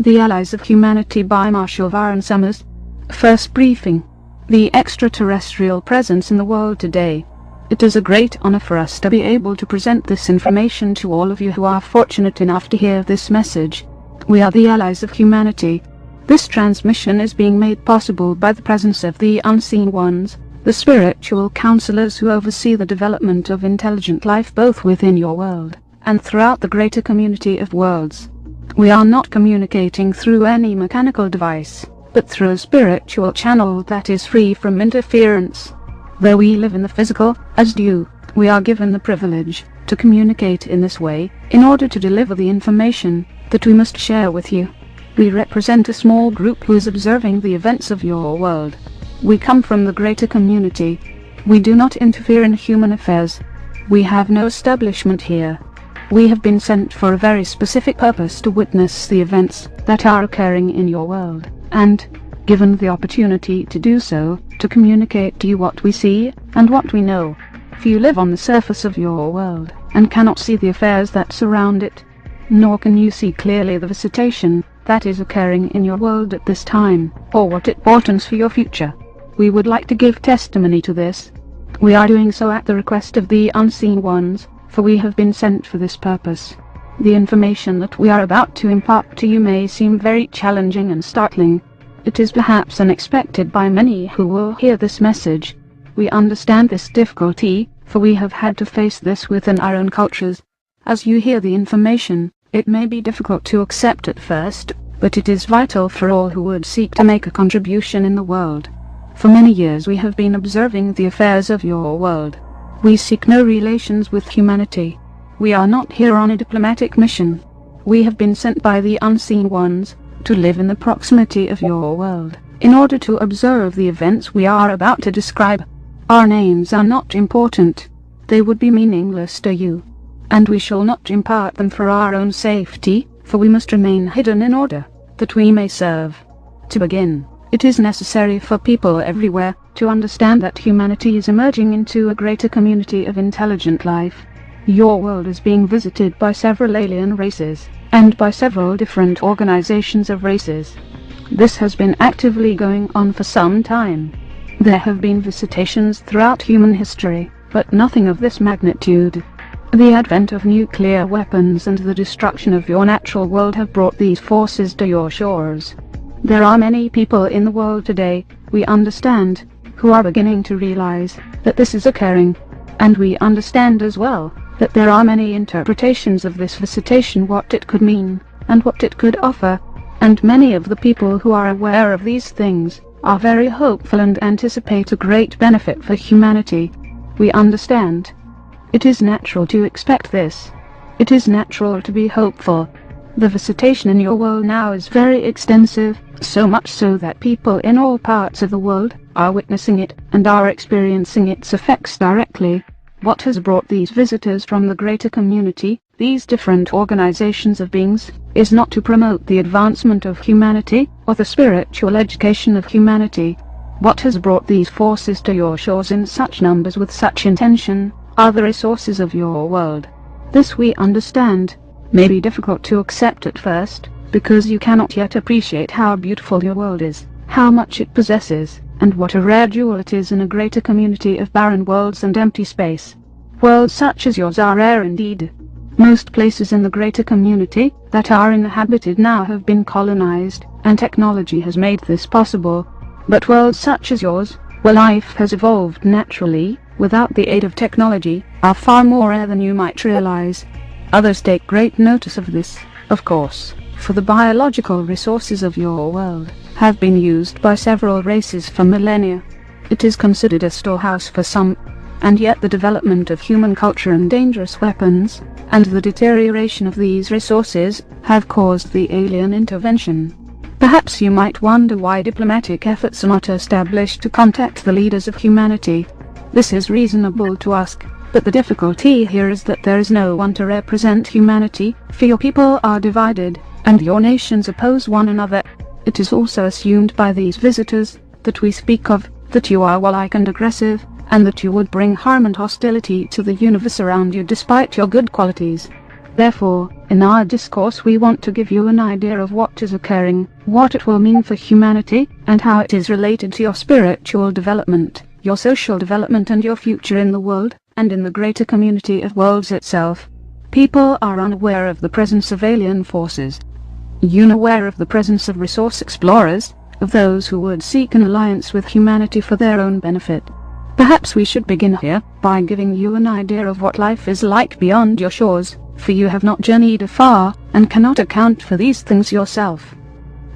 The Allies of Humanity by Marshall Varn Summers. First briefing. The extraterrestrial presence in the world today. It is a great honor for us to be able to present this information to all of you who are fortunate enough to hear this message. We are the Allies of Humanity. This transmission is being made possible by the presence of the unseen ones, the spiritual counselors who oversee the development of intelligent life both within your world and throughout the greater community of worlds. We are not communicating through any mechanical device, but through a spiritual channel that is free from interference. Though we live in the physical, as do you, we are given the privilege to communicate in this way, in order to deliver the information that we must share with you. We represent a small group who is observing the events of your world. We come from the greater community. We do not interfere in human affairs. We have no establishment here. We have been sent for a very specific purpose to witness the events that are occurring in your world, and, given the opportunity to do so, to communicate to you what we see and what we know. For you live on the surface of your world, and cannot see the affairs that surround it, nor can you see clearly the visitation that is occurring in your world at this time, or what it portends for your future. We would like to give testimony to this. We are doing so at the request of the unseen ones, for we have been sent for this purpose. The information that we are about to impart to you may seem very challenging and startling. It is perhaps unexpected by many who will hear this message. We understand this difficulty, for we have had to face this within our own cultures. As you hear the information, it may be difficult to accept at first, but it is vital for all who would seek to make a contribution in the world. For many years we have been observing the affairs of your world. We seek no relations with humanity. We are not here on a diplomatic mission. We have been sent by the unseen ones to live in the proximity of your world, in order to observe the events we are about to describe. Our names are not important. They would be meaningless to you, and we shall not impart them for our own safety, for we must remain hidden in order that we may serve. To begin, it is necessary for people everywhere to understand that humanity is emerging into a greater community of intelligent life. Your world is being visited by several alien races, and by several different organizations of races. This has been actively going on for some time. There have been visitations throughout human history, but nothing of this magnitude. The advent of nuclear weapons and the destruction of your natural world have brought these forces to your shores. There are many people in the world today, we understand, who are beginning to realize that this is occurring, and we understand as well that there are many interpretations of this visitation, what it could mean, and what it could offer, and many of the people who are aware of these things are very hopeful and anticipate a great benefit for humanity. We understand. It is natural to expect this. It is natural to be hopeful. The visitation in your world now is very extensive, so much so that people in all parts of the world are witnessing it and are experiencing its effects directly. What has brought these visitors from the greater community, these different organizations of beings, is not to promote the advancement of humanity or the spiritual education of humanity. What has brought these forces to your shores in such numbers with such intention are the resources of your world. This we understand. May be difficult to accept at first, because you cannot yet appreciate how beautiful your world is, how much it possesses, and what a rare jewel it is in a greater community of barren worlds and empty space. Worlds such as yours are rare indeed. Most places in the greater community that are inhabited now have been colonized, and technology has made this possible. But worlds such as yours, where life has evolved naturally, without the aid of technology, are far more rare than you might realize. Others take great notice of this, of course, for the biological resources of your world have been used by several races for millennia. It is considered a storehouse for some, and yet the development of human culture and dangerous weapons, and the deterioration of these resources, have caused the alien intervention. Perhaps you might wonder why diplomatic efforts are not established to contact the leaders of humanity. This is reasonable to ask. But the difficulty here is that there is no one to represent humanity, for your people are divided, and your nations oppose one another. It is also assumed by these visitors that we speak of, that you are warlike and aggressive, and that you would bring harm and hostility to the universe around you despite your good qualities. Therefore, in our discourse we want to give you an idea of what is occurring, what it will mean for humanity, and how it is related to your spiritual development, your social development and your future in the world, and in the greater community of worlds itself. People are unaware of the presence of alien forces. Unaware of the presence of resource explorers, of those who would seek an alliance with humanity for their own benefit. Perhaps we should begin here, by giving you an idea of what life is like beyond your shores, for you have not journeyed afar, and cannot account for these things yourself.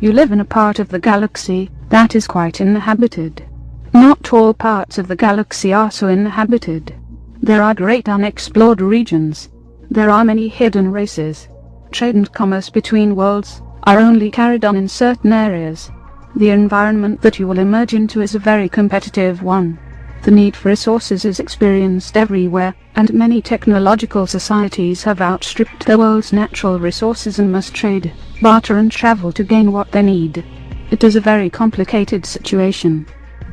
You live in a part of the galaxy that is quite inhabited. Not all parts of the galaxy are so inhabited. There are great unexplored regions. There are many hidden races. Trade and commerce between worlds are only carried on in certain areas. The environment that you will emerge into is a very competitive one. The need for resources is experienced everywhere, and many technological societies have outstripped the world's natural resources and must trade, barter and travel to gain what they need. It is a very complicated situation.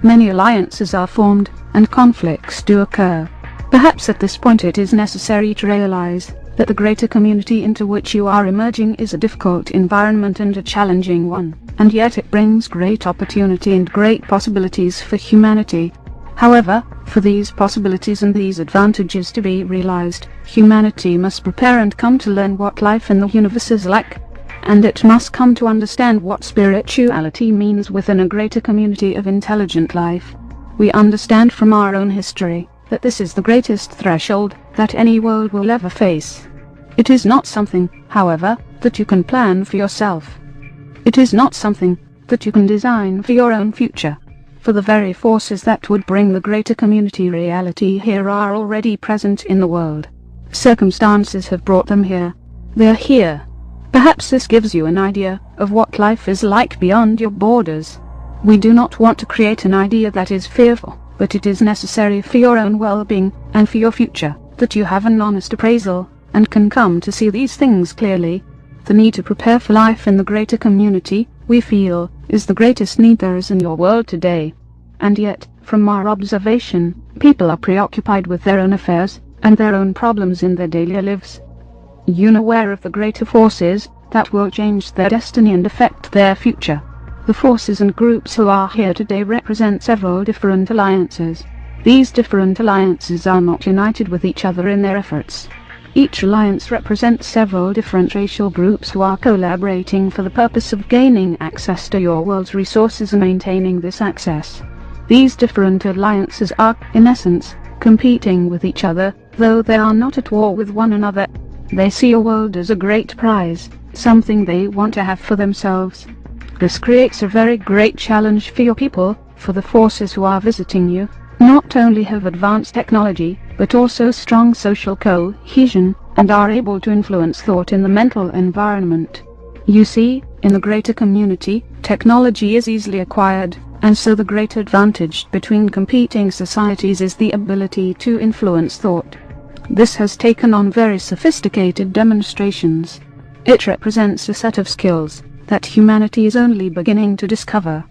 Many alliances are formed, and conflicts do occur. Perhaps at this point it is necessary to realize that the greater community into which you are emerging is a difficult environment and a challenging one, and yet it brings great opportunity and great possibilities for humanity. However, for these possibilities and these advantages to be realized, humanity must prepare and come to learn what life in the universe is like, and it must come to understand what spirituality means within a greater community of intelligent life. We understand from our own history that this is the greatest threshold that any world will ever face. It is not something, however, that you can plan for yourself. It is not something that you can design for your own future. For the very forces that would bring the greater community reality here are already present in the world. Circumstances have brought them here. They are here. Perhaps this gives you an idea of what life is like beyond your borders. We do not want to create an idea that is fearful, but it is necessary for your own well-being, and for your future, that you have an honest appraisal, and can come to see these things clearly. The need to prepare for life in the greater community, we feel, is the greatest need there is in your world today. And yet, from our observation, people are preoccupied with their own affairs, and their own problems in their daily lives. Unaware of the greater forces that will change their destiny and affect their future. The forces and groups who are here today represent several different alliances. These different alliances are not united with each other in their efforts. Each alliance represents several different racial groups who are collaborating for the purpose of gaining access to your world's resources and maintaining this access. These different alliances are, in essence, competing with each other, though they are not at war with one another. They see your world as a great prize, something they want to have for themselves. This creates a very great challenge for your people, for the forces who are visiting you not only have advanced technology, but also strong social cohesion, and are able to influence thought in the mental environment. You see, in the greater community, technology is easily acquired, and so the great advantage between competing societies is the ability to influence thought. This has taken on very sophisticated demonstrations. It represents a set of skills that humanity is only beginning to discover.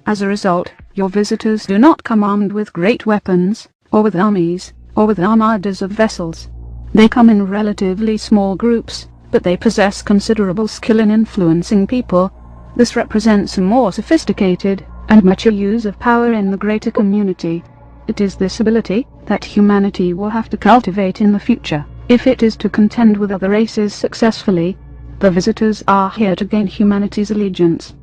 As a result, your visitors do not come armed with great weapons, or with armies, or with armadas of vessels. They come in relatively small groups, but they possess considerable skill in influencing people. This represents a more sophisticated and mature use of power in the greater community. It is this ability that humanity will have to cultivate in the future, if it is to contend with other races successfully. The visitors are here to gain humanity's allegiance.